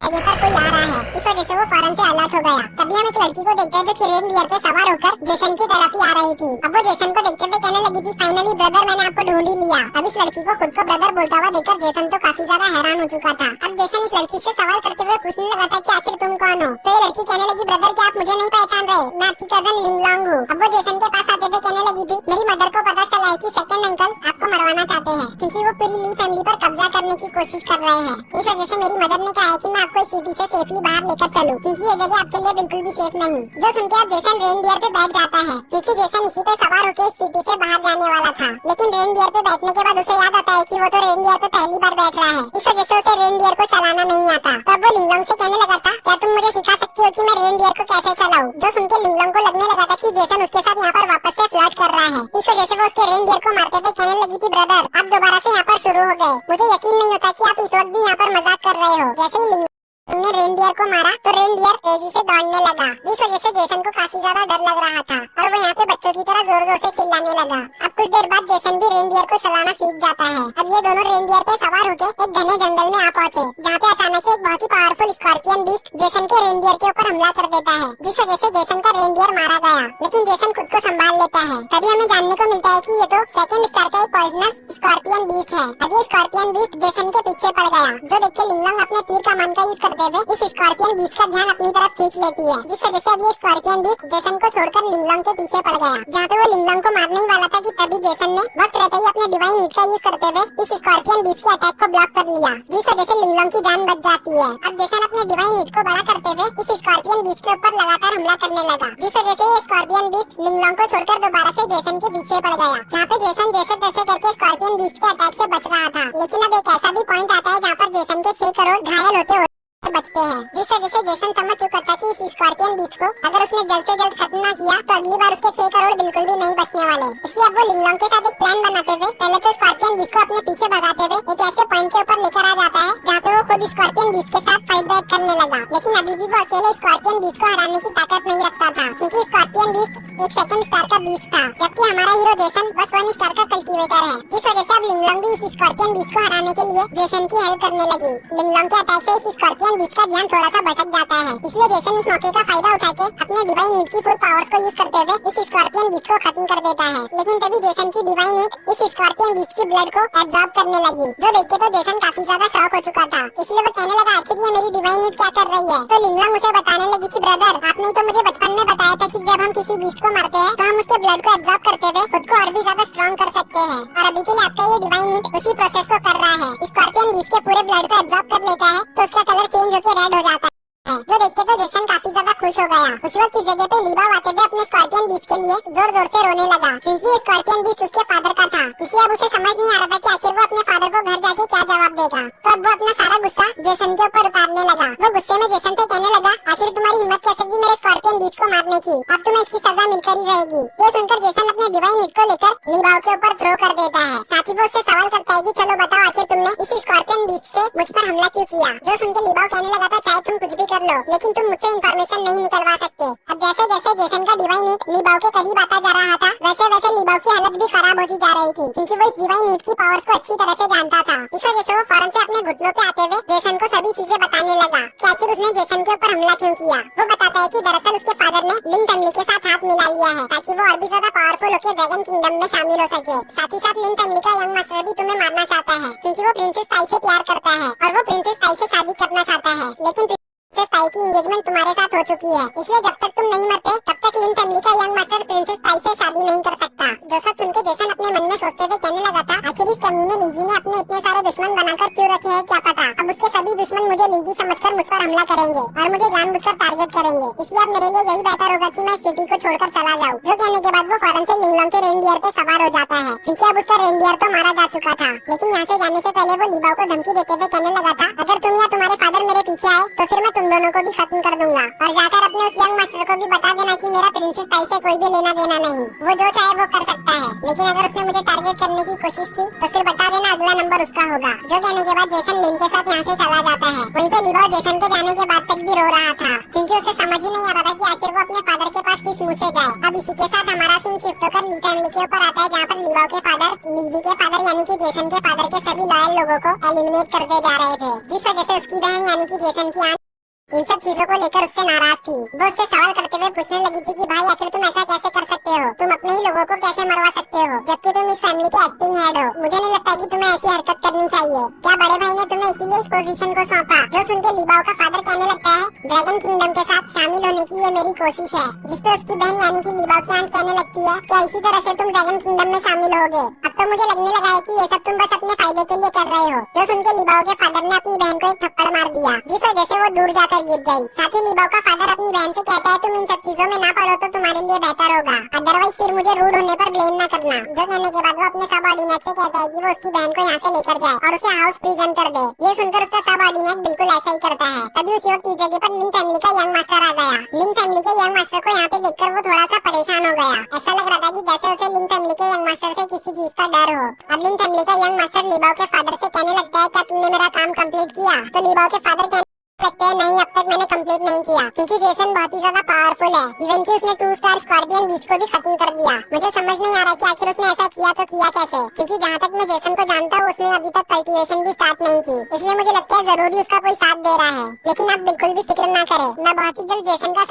जगह पर कोई आ रहा है। इस वजह से वो फौरन से अलर्ट हो गया। तभी हम एक लड़की को देखते हैं जो कि रेनडियर पे सवार होकर जेसन की तरफ ही आ रही थी। अब वो जेसन को देखते हुए कहने लगी थी, फाइनली ब्रदर मैंने आपको ढूंढ ही लिया। अब इस लड़की को खुद को ब्रदर बोलता हुआ देखकर जेसन तो काफी ज्यादा हैरान हो चुका था। अब जेसन इस लड़की से सवाल करते हुए पूछने लगा था कि आखिर तुम कौन हो। तो ये लड़की कहने लगी, ब्रदर क्या आप मुझे नहीं पहचान रहे, मैं आपकी कजन लिंगलोंग हूँ। अब वो जेसन के पास आते हुए कहने लगी थी, मेरी मदर को पता चला है कि सेकंड अंकल आपको मरवाना चाहते हैं क्योंकि वो पूरी ली फैमिली पर कब्जा करने की कोशिश कर रहे हैं। इस वजह से मेरी मदर ने कहा है कि मैं आपको इस सिटी से सेफली बाहर लेकर चलूं क्योंकि ये जगह आपके लिए बिल्कुल भी सेफ नहीं। जो सुनकर अब जेसन रेनडियर पे बैठ जाता है क्योंकि जेसन इसी पे सवार होकर इस सिटी से बाहर जाने वाला था। लेकिन रेनडियर पे बैठने के बाद उसे याद आता है कि वो तो रेनडियर पे पहली बार बैठ रहा है। इस वजह से उसे रेनडियर को चलाना नहीं आता। तब वो लिंगलोंग से कहने लगा था, क्या तुम मुझे सिखा सकती हो कि मैं रेनडियर को कैसे चलाऊं। जो सुनकर लिंगलोंग को लगने लगा था कि जेसन उसके साथ यहाँ पर वापस से फ्लर्ट कर रहा है। इस वजह से वो उसके रेनडियर को मारते हुए कहने लगी थी, ब्रदर आप दोबारा से यहाँ पर शुरू हो गए, मुझे यकीन नहीं होता कि आप इस वक्त भी यहाँ पर मजाक कर रहे हो। जैसे ही ने रेनडियर को मारा तो रेनडियर तेजी से दौड़ने लगा, जिस वजह से जेसन को काफी ज्यादा डर लग रहा था और वो यहाँ पे बच्चों की तरह जोर जोर से चिल्लाने लगा। अब कुछ देर बाद जेसन भी रेनडियर को चलाना सीख जाता है। अब ये दोनों रेनडियर पे सवार होकर एक घने जंगल में आ पहुंचे जहाँ पे अचानक से एक बहुत ही पावरफुल स्कॉर्पियन बीस्ट जेसन के रेनडियर के ऊपर हमला कर देता है, जिस वजह से जेसन का रेनडियर मारा गया। लेकिन जेसन खुद को संभाल लेता है। तभी हमें जानने को मिलता है कि ये तो सेकंड स्टार का एक पॉइजनस स्कॉर्पियन बीस्ट है। अब ये स्कॉर्पियन बीस्ट जेसन के पीछे पड़ गया, जो देख के लिंगलोंग अपने तीर कमान का यूज करते हुए इस स्कॉर्पियन बीस्ट का ध्यान अपनी तरफ खींच लेती है, जिस वजह से अब ये स्कॉर्पियन बीस्ट जेसन को छोड़कर लिंगलोंग के पीछे पड़ गया। जहाँ पे वो लिंगलोंग को मारने ही वाला था कि तभी जेसन ने वक्त रहते ही अपने डिवाइन हीट का यूज करते हुए इस स्कॉर्पियन बीस्ट के अटैक को ब्लॉक कर लिया, जिस वजह से लिंगलोंग की जान बच जाती है। अब जेसन अपने डिवाइन हीट को बड़ा करते हुए इस स्कॉर्पियन बीस्ट के ऊपर लगातार हमला करने लगा, जिस वजह से ये स्कॉर्पियन बीस्ट लिंगलोंग को छोड़कर दोबारा से जेसन के पीछे पड़ गया। जहाँ पे जेसन जैसे तैसे करके स्कॉर्पियन बीस्ट के अटैक से बच रहा था। लेकिन अब एक ऐसा भी पॉइंट आता है जहाँ पर जेसन के 6 करोड़ घायल होते बचते हैं, जिस वजह से जेसन समझ चुका था कि इस स्कॉर्पियन बीस्ट को अगर उसने जल्द से जल्द खत्म ना किया तो अगली बार उसके 6 करोड़ बिल्कुल भी नहीं बचने वाले। इसलिए अब वो लिंगलोंग के साथ एक प्लान बनाते हुए पहले तो स्कॉर्पियन बीस्ट को अपने पीछे भगाते हुए एक ऐसे पॉइंट के ऊपर लेकर आ जाता है जहाँ पे वो खुद स्कॉर्पियन बीस्ट के साथ फाइट बैक करने लगा। लेकिन अभी भी वो अकेले स्कॉर्पियन बीस्ट को हराने की ताकत नहीं रखता था क्योंकि स्कॉर्पियन बीस्ट एक सेकंड स्टार का बीस्ट था, जबकि हमारा हीरो जेसन बस 1 स्टार का कल्टीवेटर है। जिस वजह से अब लिंगलोंग भी इस स्कॉर्पियन बीस्ट को हराने के लिए जेसन की हेल्प करने लगी। लिंगलोंग के अटैक से इस स्कॉर्पियन बीस्ट का ध्यान थोड़ा सा भटक जाता है, इसलिए जेसन इस मौके का फायदा उठा के अपने डिवाइन हीट की फुल पावर्स को यूज करते हुए इस स्कॉर्पियन बीस्ट को खत्म कर देता है। लेकिन तभी जेसन की डिवाइन हीट इस स्कॉर्पियन बीस्ट की ब्लड को एब्जॉर्ब करने लगी, जो देख के तो जेसन काफी ज्यादा शॉक हो चुका था। इसलिए वो कहने लगा, आखिर ये मेरी डिवाइन हीट क्या कर रही है। तो लिंगलोंग उसे बताने लगी कि ब्रदर आपने तो मुझे बचपन में बताया था कि जब हम किसी बीस्ट को मारते हैं तो हम उसके ब्लड को एब्जॉर्ब करते हुए खुद को और भी ज्यादा स्ट्रॉन्ग कर सकते हैं, और अभी के लिए आपका ये डिवाइन हीट उसी प्रोसेस को कर रहा है। स्कॉर्पियन बीस्ट के पूरे ब्लड को एब्जॉर्ब कर लेता है तो उसका कलर चेंज होकर रेड हो जाता है, जो देख के तो जेसन काफी ज्यादा खुश हो गया। उस वक्त की जगह पे लीबा आते हुए अपने स्कॉर्पियन बीस्ट के लिए जोर जोर से रोने लगा क्योंकि स्कॉर्पियन बीस्ट उसके फादर का था। इसलिए अब उसे समझ नहीं आ रहा था कि आखिर वो अपने फादर को घर जाके क्या जवाब देगा। तो अब वो अपना सारा गुस्सा जेसन के ऊपर उतारने लगा। वो गुस्से में जेसन से कहने लगा, आखिर तुम्हारी हिम्मत कैसे थी मेरे स्कॉर्पियन बीस्ट को मारने की, अब तुम्हें इसकी सजा मिलकर ही रहेगी। ये सुनकर जेसन अपने डिवाइन हीट को लेकर लीबाओ के ऊपर थ्रो कर देता है। साथ ही वो उससे सवाल करता है कि चलो बताओ आखिर तुमने इस स्कॉर्पियन बीस्ट से मुझ पर हमला क्यों किया। जो सुनकर लीबाओ कहने लगा था, चाहे तुम कुछ भी कर लो लेकिन तुम मुझसे इंफॉर्मेशन नहीं निकलवा सकते। अब जैसे जैसे जेसन का डिवाइन हीट लीबाओ के करीब आता जा रहा था वैसे वैसे लीबाओ की हालत भी खराब होती जा रही थी क्योंकि वो इस डिवाइन हीट की पावर्स को अच्छी तरह से जानता था। इस वजह से वो फौरन से अपने घुटनों पे आते हुए जेसन को सभी चीजें बताने लगा कि आखिर उसने जेसन के ऊपर हमला क्यों किया। वो बताता है कि दरअसल उसके फादर ने लिंग फैमिली के साथ हाथ मिला लिया है ताकि वो और भी ज्यादा पावरफुल होकर ड्रैगन किंगडम में शामिल हो सके। साथ ही साथ लिंग फैमिली का यंग मास्टर भी तुम्हें मारना चाहता है क्योंकि वो प्रिंसेस ताई से प्यार करता है और वो प्रिंसेस ताई से शादी करना चाहता है। लेकिन प्रिंसेस ताई की एंगेजमेंट तुम्हारे साथ हो चुकी है, इसलिए जब तक तुम नहीं मरते तब तक लिंग फैमिली का यंग मास्टर प्रिंसेस ताई से शादी नहीं कर सकता। जो सब सुनकर जेसन अपने मन में सोचते हुए कहने लगा था, आखिर इस कमीने लीजी ने अपने इतने सारे दुश्मन बनाकर क्यों रखे हैं क्या पता। अब उसके सभी दुश्मन मुझे लीजी समझकर मुझ पर हमला करेंगे और मुझे जानबूझकर टारगेट करेंगे, इसलिए अब मेरे लिए यही बेहतर होगा कि मैं सिटी को छोड़कर चला जाऊं। जो कहने के बाद वो फौरन से लिंगलोंग के रेनडियर पे सवार हो जाता है क्योंकि अब उसका रेनडियर तो मारा जा चुका था। लेकिन यहाँ से जाने से पहले वो लीबाओ को धमकी देते हुए कहने लगा था, अगर तुम या तुम्हारे फादर मेरे पीछे आए तो फिर मैं तुम दोनों को भी खत्म कर दूंगा और जाकर अपने उस यंग मास्टर को भी बता देना कि मेरा प्रिंसेस ताई से कोई भी लेना देना नहीं, वो जो चाहे वो कर सकता है। लेकिन अगर उसने मुझे टारगेट करने की कोशिश की तो फिर बता देना अगला नंबर उसका होगा। जो कहने के बाद जेसन लिंग के साथ यहाँ से चला जाता है। वहीं पे लीबाओ जेसन के जाने के बाद तक भी रो रहा था क्योंकि उसे समझ ही नहीं आ रहा था कि आखिर वो अपने फादर के पास किस मुंह से जाए। अब इसी के साथ हमारा सीन शिफ्ट होकर ली फैमिली के ऊपर आता होता है जहाँ पर लिबाओ के फादर लीजी के फादर यानी कि जेसन के फादर के सभी लॉयल लोगों को एलिमिनेट करते जा रहे थे, जिस वजह से उसकी बहन यानी कि जेसन की आंट इन सब चीजों को लेकर उससे नाराज थी। वो उससे सवाल करते हुए पूछने लगी थी कि भाई आखिर तुम ऐसा कैसे कर सकते हो, तुम अपने ही लोगों को कैसे मरवा सकते हो जबकि तुम इस फैमिली के एक्टिंग हेड हो। मुझे नहीं लगता कि तुम्हें ऐसी हरकत करनी चाहिए। क्या बड़े भाई ने तुम्हें इसीलिए इस पोजीशन को सौंपा? जो सुन के लिबाओ का फादर कहने लगता है ड्रैगन किंगडम के साथ शामिल होने की ये मेरी कोशिश है, जिसपे उसकी बहन यानी कि लिबाओ की आंट कहने लगती है क्या इसी तरह से तुम ड्रैगन किंगडम में शामिल होगे? अब तो मुझे लगने लगा है कि ये सब तुम बस अपने फायदे के लिए कर रहे हो। जो सुन के लिबाओ के फादर ने अपनी बहन को एक थप्पड़ मार दिया, जिस वजह से वो दूर जाकर गिर गई। साथ ही लिबाओ का फादर अपनी बहन से कहता है तुम इन सब चीजों में ना पड़ो तो तुम्हारे लिए बेहतर होगा, अदरवाइज फिर मुझे रूड होने पर ब्लेम ना करना। जो कहने के बाद वो अपने सबऑर्डिनेट से कहता है कि वो उसकी बहन को यहाँ से लेकर जाए और उसे हाउस प्रिजन कर दे। ये सुनकर उसका सबऑर्डिनेट बिल्कुल ऐसा ही करता है। तभी उसी वक्त इस जगह पर लिंग फैमिली का यंग मास्टर आ गया। लिंग फैमिली के यंग मास्टर को यहाँ पे देखकर वो थोड़ा सा परेशान हो गया। ऐसा लग रहा था कि जैसे उसे लिंग फैमिली के यंग मास्टर से किसी चीज का डर हो। अब लिंग फैमिली का यंग मास्टर लिबाओ के फादर से कहने लगता है क्या तुमने मेरा काम कंप्लीट किया? तो लिबाओ के फादर सकते हैं नहीं, अब तक मैंने कंप्लीट नहीं किया क्योंकि जेसन बहुत ही ज्यादा पावरफुल है। इवन कि उसने 2 स्टार स्कॉर्पियन बीच को भी खत्म कर दिया। मुझे समझ नहीं आ रहा कि आखिर उसने ऐसा किया तो किया कैसे, क्योंकि जहाँ तक मैं जेसन को जानता हूँ उसने अभी तक कल्टीवेशन भी स्टार्ट नहीं की। इसलिए मुझे लगता है जरूरी उसका कोई साथ दे रहा है। लेकिन आप बिल्कुल भी फिक्र ना करें, मैं बहुत ही जल्द जेसन का